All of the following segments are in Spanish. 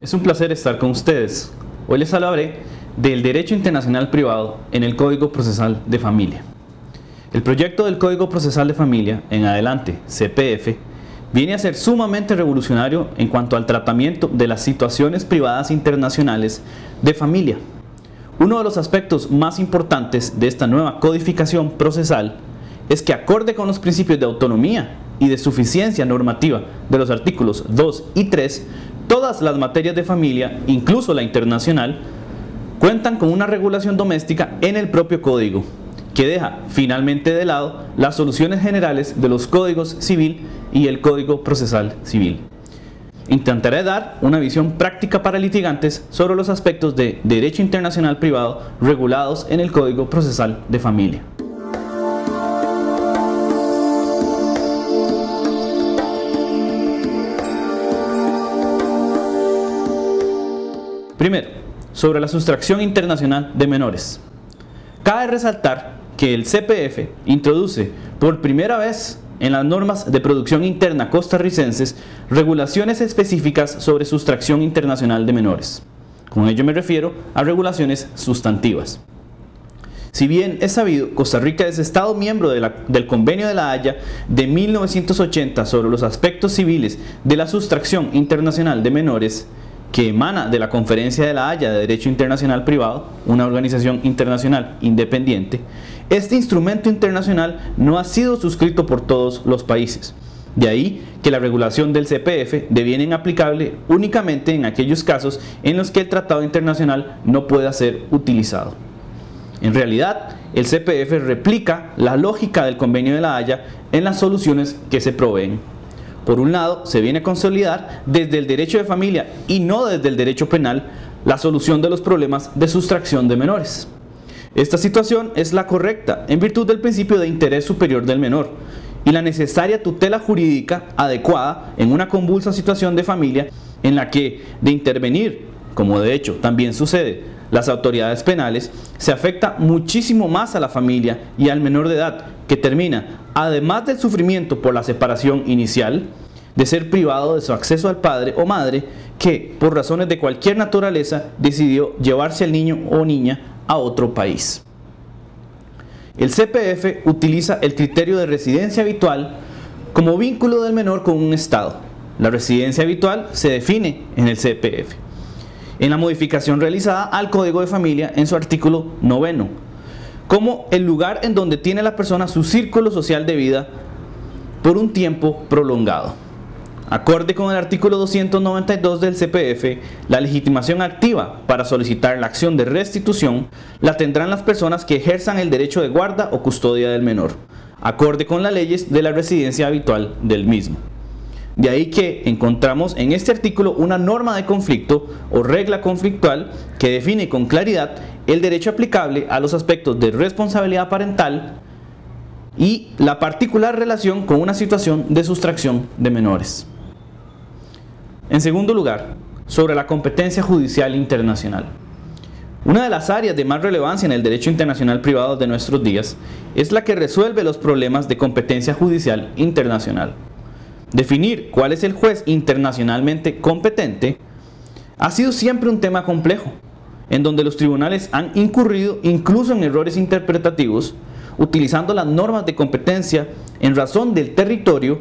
Es un placer estar con ustedes. Hoy les hablaré del Derecho Internacional Privado en el Código Procesal de Familia. El proyecto del Código Procesal de Familia, en adelante CPF, viene a ser sumamente revolucionario en cuanto al tratamiento de las situaciones privadas internacionales de familia. Uno de los aspectos más importantes de esta nueva codificación procesal es que, acorde con los principios de autonomía y de suficiencia normativa de los artículos 2 y 3, todas las materias de familia, incluso la internacional, cuentan con una regulación doméstica en el propio código, que deja finalmente de lado las soluciones generales de los códigos civil y el Código Procesal Civil. Intentaré dar una visión práctica para litigantes sobre los aspectos de derecho internacional privado regulados en el Código Procesal de Familia. Primero, sobre la sustracción internacional de menores. Cabe resaltar que el CPF introduce por primera vez en las normas de producción interna costarricenses regulaciones específicas sobre sustracción internacional de menores. Con ello me refiero a regulaciones sustantivas. Si bien es sabido, Costa Rica es Estado miembro del Convenio de la Haya de 1980 sobre los aspectos civiles de la sustracción internacional de menores, que emana de la Conferencia de la Haya de Derecho Internacional Privado, una organización internacional independiente, este instrumento internacional no ha sido suscrito por todos los países. De ahí que la regulación del CPF deviene aplicable únicamente en aquellos casos en los que el tratado internacional no pueda ser utilizado. En realidad, el CPF replica la lógica del Convenio de la Haya en las soluciones que se proveen. Por un lado, se viene a consolidar desde el derecho de familia y no desde el derecho penal la solución de los problemas de sustracción de menores. Esta situación es la correcta en virtud del principio de interés superior del menor y la necesaria tutela jurídica adecuada en una convulsa situación de familia en la que, de intervenir, como de hecho también sucede, las autoridades penales, se afecta muchísimo más a la familia y al menor de edad, que termina, además del sufrimiento por la separación inicial, de ser privado de su acceso al padre o madre que, por razones de cualquier naturaleza, decidió llevarse al niño o niña a otro país. El CPF utiliza el criterio de residencia habitual como vínculo del menor con un Estado. La residencia habitual se define en el CPF, en la modificación realizada al Código de Familia en su artículo 9, como el lugar en donde tiene la persona su círculo social de vida por un tiempo prolongado. Acorde con el artículo 292 del CPF, la legitimación activa para solicitar la acción de restitución la tendrán las personas que ejerzan el derecho de guarda o custodia del menor, acorde con las leyes de la residencia habitual del mismo. De ahí que encontramos en este artículo una norma de conflicto o regla conflictual que define con claridad el derecho aplicable a los aspectos de responsabilidad parental y la particular relación con una situación de sustracción de menores. En segundo lugar, sobre la competencia judicial internacional. Una de las áreas de más relevancia en el derecho internacional privado de nuestros días es la que resuelve los problemas de competencia judicial internacional. Definir cuál es el juez internacionalmente competente ha sido siempre un tema complejo, en donde los tribunales han incurrido incluso en errores interpretativos, utilizando las normas de competencia en razón del territorio,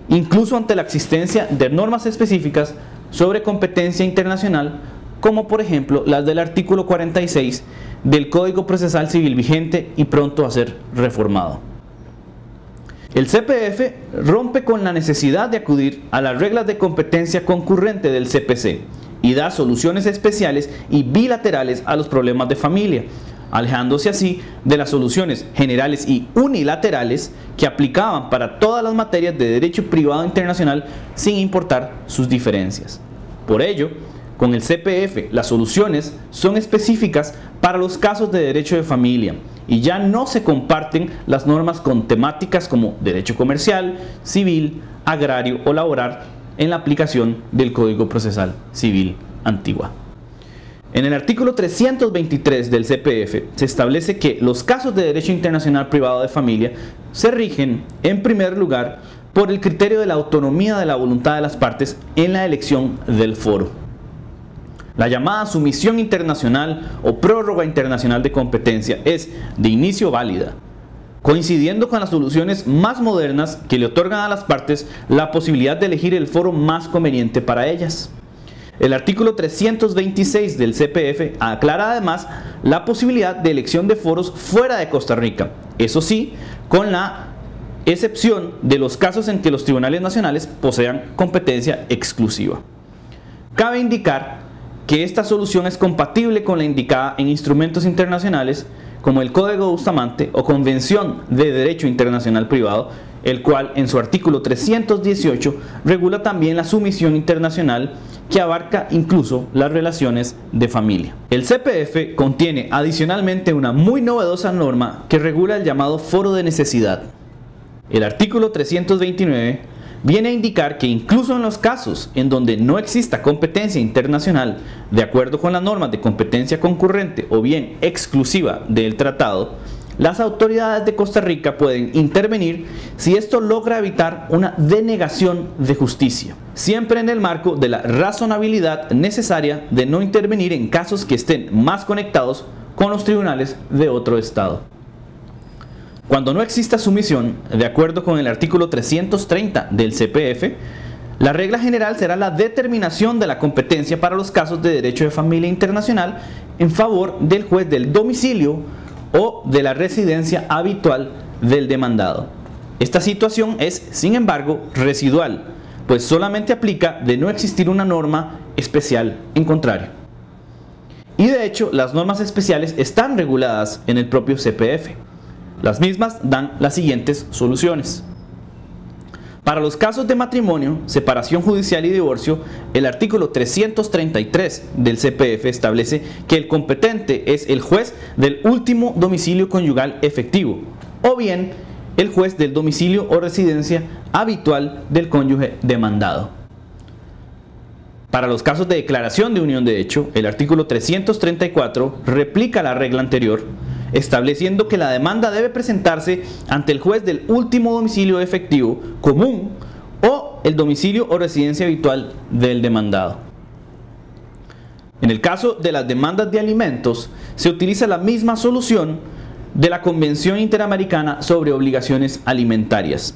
incluso ante la existencia de normas específicas sobre competencia internacional, como por ejemplo las del artículo 46 del Código Procesal Civil vigente y pronto a ser reformado. El CPF rompe con la necesidad de acudir a las reglas de competencia concurrente del CPC y da soluciones especiales y bilaterales a los problemas de familia, alejándose así de las soluciones generales y unilaterales que aplicaban para todas las materias de derecho privado internacional sin importar sus diferencias. Por ello, con el CPF las soluciones son específicas para los casos de derecho de familia y ya no se comparten las normas con temáticas como derecho comercial, civil, agrario o laboral en la aplicación del Código Procesal Civil antigua. En el artículo 323 del CPF se establece que los casos de derecho internacional privado de familia se rigen, en primer lugar, por el criterio de la autonomía de la voluntad de las partes en la elección del foro. La llamada sumisión internacional o prórroga internacional de competencia es de inicio válida, coincidiendo con las soluciones más modernas que le otorgan a las partes la posibilidad de elegir el foro más conveniente para ellas. El artículo 326 del CPF aclara además la posibilidad de elección de foros fuera de Costa Rica, eso sí, con la excepción de los casos en que los tribunales nacionales posean competencia exclusiva. Cabe indicar que esta solución es compatible con la indicada en instrumentos internacionales como el Código Bustamante o Convención de Derecho Internacional Privado, el cual en su artículo 318 regula también la sumisión internacional que abarca incluso las relaciones de familia. El CPF contiene adicionalmente una muy novedosa norma que regula el llamado foro de necesidad. El artículo 329 viene a indicar que incluso en los casos en donde no exista competencia internacional de acuerdo con las normas de competencia concurrente o bien exclusiva del tratado, las autoridades de Costa Rica pueden intervenir si esto logra evitar una denegación de justicia, siempre en el marco de la razonabilidad necesaria de no intervenir en casos que estén más conectados con los tribunales de otro estado. Cuando no exista sumisión, de acuerdo con el artículo 330 del CPF, la regla general será la determinación de la competencia para los casos de derecho de familia internacional en favor del juez del domicilio o de la residencia habitual del demandado. Esta situación es, sin embargo, residual, pues solamente aplica de no existir una norma especial en contrario. Y de hecho, las normas especiales están reguladas en el propio CPF. Las mismas dan las siguientes soluciones. Para los casos de matrimonio, separación judicial y divorcio, el artículo 333 del CPF establece que el competente es el juez del último domicilio conyugal efectivo, o bien el juez del domicilio o residencia habitual del cónyuge demandado. Para los casos de declaración de unión de hecho, el artículo 334 replica la regla anterior, estableciendo que la demanda debe presentarse ante el juez del último domicilio efectivo común o el domicilio o residencia habitual del demandado. En el caso de las demandas de alimentos, se utiliza la misma solución de la Convención Interamericana sobre Obligaciones Alimentarias,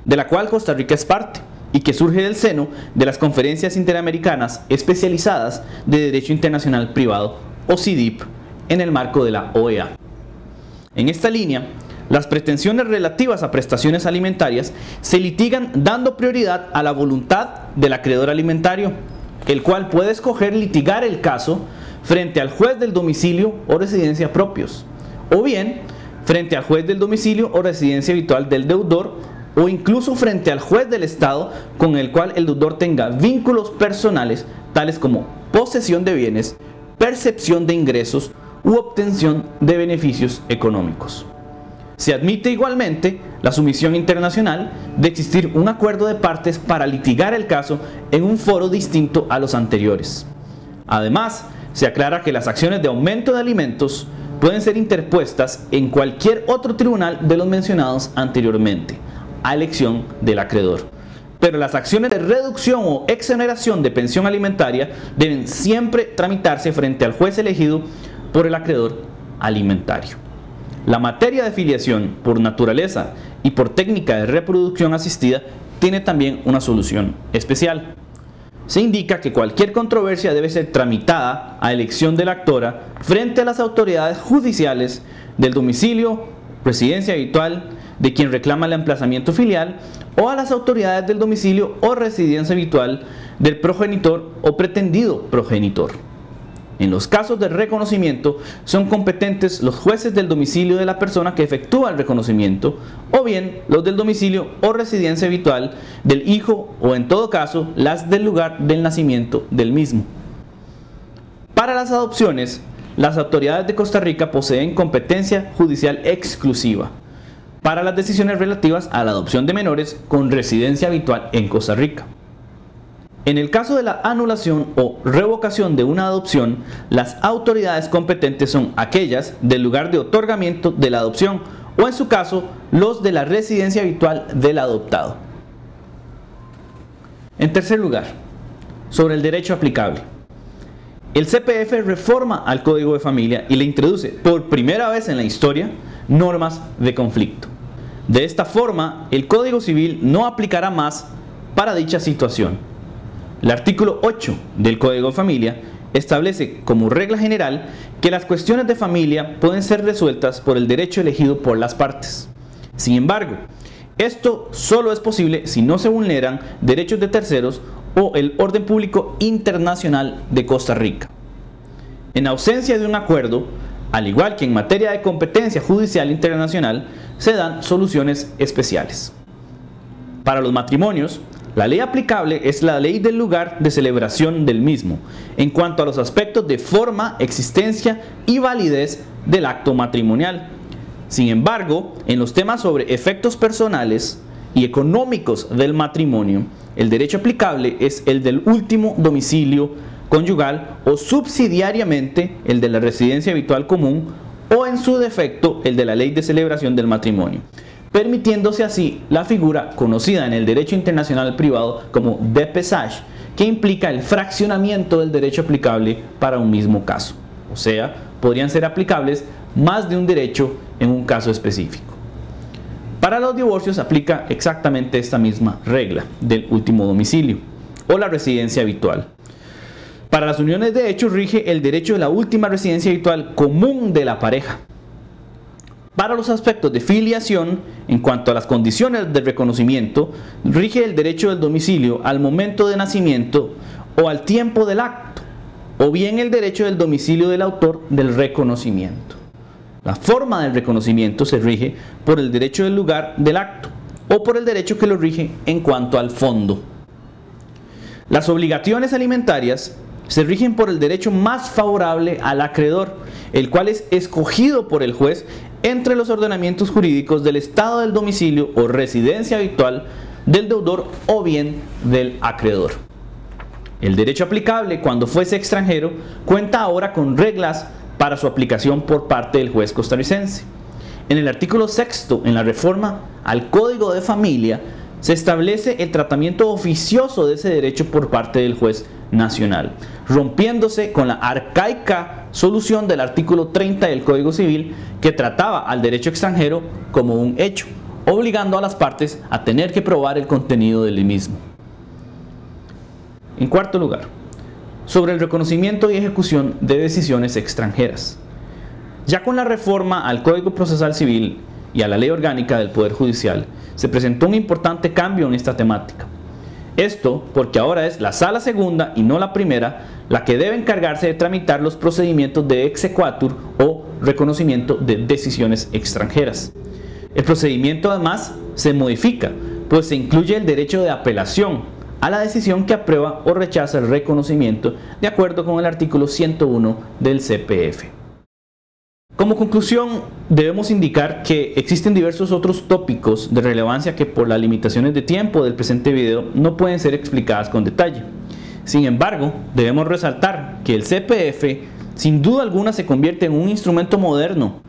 de la cual Costa Rica es parte y que surge del seno de las conferencias interamericanas especializadas de Derecho Internacional Privado o CIDIP en el marco de la OEA. En esta línea, las pretensiones relativas a prestaciones alimentarias se litigan dando prioridad a la voluntad del acreedor alimentario, el cual puede escoger litigar el caso frente al juez del domicilio o residencia propios, o bien frente al juez del domicilio o residencia habitual del deudor, o incluso frente al juez del Estado con el cual el deudor tenga vínculos personales, tales como posesión de bienes, percepción de ingresos u obtención de beneficios económicos. Se admite igualmente la sumisión internacional de existir un acuerdo de partes para litigar el caso en un foro distinto a los anteriores. Además, se aclara que las acciones de aumento de alimentos pueden ser interpuestas en cualquier otro tribunal de los mencionados anteriormente, a elección del acreedor. Pero las acciones de reducción o exoneración de pensión alimentaria deben siempre tramitarse frente al juez elegido por el acreedor alimentario. La materia de filiación, por naturaleza y por técnica de reproducción asistida, tiene también una solución especial. Se indica que cualquier controversia debe ser tramitada a elección de la actora frente a las autoridades judiciales del domicilio, residencia habitual de quien reclama el emplazamiento filial o a las autoridades del domicilio o residencia habitual del progenitor o pretendido progenitor. En los casos de reconocimiento son competentes los jueces del domicilio de la persona que efectúa el reconocimiento o bien los del domicilio o residencia habitual del hijo o en todo caso las del lugar del nacimiento del mismo. Para las adopciones, las autoridades de Costa Rica poseen competencia judicial exclusiva para las decisiones relativas a la adopción de menores con residencia habitual en Costa Rica. En el caso de la anulación o revocación de una adopción, las autoridades competentes son aquellas del lugar de otorgamiento de la adopción o en su caso, los de la residencia habitual del adoptado. En tercer lugar, sobre el derecho aplicable. el CPF reforma al Código de Familia y le introduce por primera vez en la historia normas de conflicto. De esta forma, el Código Civil no aplicará más para dicha situación. El artículo 8 del Código de Familia establece como regla general que las cuestiones de familia pueden ser resueltas por el derecho elegido por las partes. Sin embargo, esto solo es posible si no se vulneran derechos de terceros o el orden público internacional de Costa Rica. En ausencia de un acuerdo, al igual que en materia de competencia judicial internacional, se dan soluciones especiales. Para los matrimonios, la ley aplicable es la ley del lugar de celebración del mismo, en cuanto a los aspectos de forma, existencia y validez del acto matrimonial. Sin embargo, en los temas sobre efectos personales y económicos del matrimonio, el derecho aplicable es el del último domicilio conyugal o subsidiariamente el de la residencia habitual común o en su defecto el de la ley de celebración del matrimonio, permitiéndose así la figura conocida en el derecho internacional privado como de pesage, que implica el fraccionamiento del derecho aplicable para un mismo caso. O sea, podrían ser aplicables más de un derecho en un caso específico. Para los divorcios aplica exactamente esta misma regla del último domicilio o la residencia habitual. Para las uniones de hecho rige el derecho de la última residencia habitual común de la pareja. Para los aspectos de filiación, en cuanto a las condiciones de reconocimiento, rige el derecho del domicilio al momento de nacimiento o al tiempo del acto, o bien el derecho del domicilio del autor del reconocimiento. La forma del reconocimiento se rige por el derecho del lugar del acto o por el derecho que lo rige en cuanto al fondo. Las obligaciones alimentarias se rigen por el derecho más favorable al acreedor, el cual es escogido por el juez entre los ordenamientos jurídicos del estado del domicilio o residencia habitual del deudor o bien del acreedor. El derecho aplicable cuando fuese extranjero cuenta ahora con reglas para su aplicación por parte del juez costarricense. En el artículo 6, en la reforma al Código de Familia, se establece el tratamiento oficioso de ese derecho por parte del juez nacional, rompiéndose con la arcaica solución del artículo 30 del Código Civil que trataba al derecho extranjero como un hecho, obligando a las partes a tener que probar el contenido del mismo. En cuarto lugar, sobre el reconocimiento y ejecución de decisiones extranjeras. Ya con la reforma al Código Procesal Civil y a la Ley Orgánica del Poder Judicial, se presentó un importante cambio en esta temática. Esto porque ahora es la Sala Segunda y no la Primera la que debe encargarse de tramitar los procedimientos de exequatur o reconocimiento de decisiones extranjeras. El procedimiento además se modifica, pues se incluye el derecho de apelación a la decisión que aprueba o rechaza el reconocimiento de acuerdo con el artículo 101 del CPF. Como conclusión, debemos indicar que existen diversos otros tópicos de relevancia que por las limitaciones de tiempo del presente video no pueden ser explicadas con detalle. Sin embargo, debemos resaltar que el CPF sin duda alguna se convierte en un instrumento moderno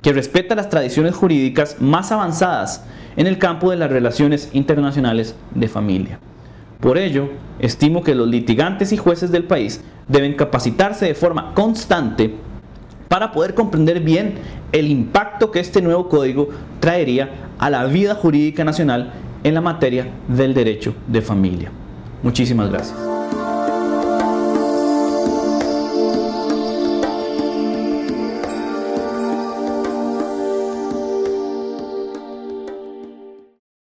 que respeta las tradiciones jurídicas más avanzadas en el campo de las relaciones internacionales de familia. Por ello, estimo que los litigantes y jueces del país deben capacitarse de forma constante para poder comprender bien el impacto que este nuevo código traería a la vida jurídica nacional en la materia del derecho de familia. Muchísimas gracias.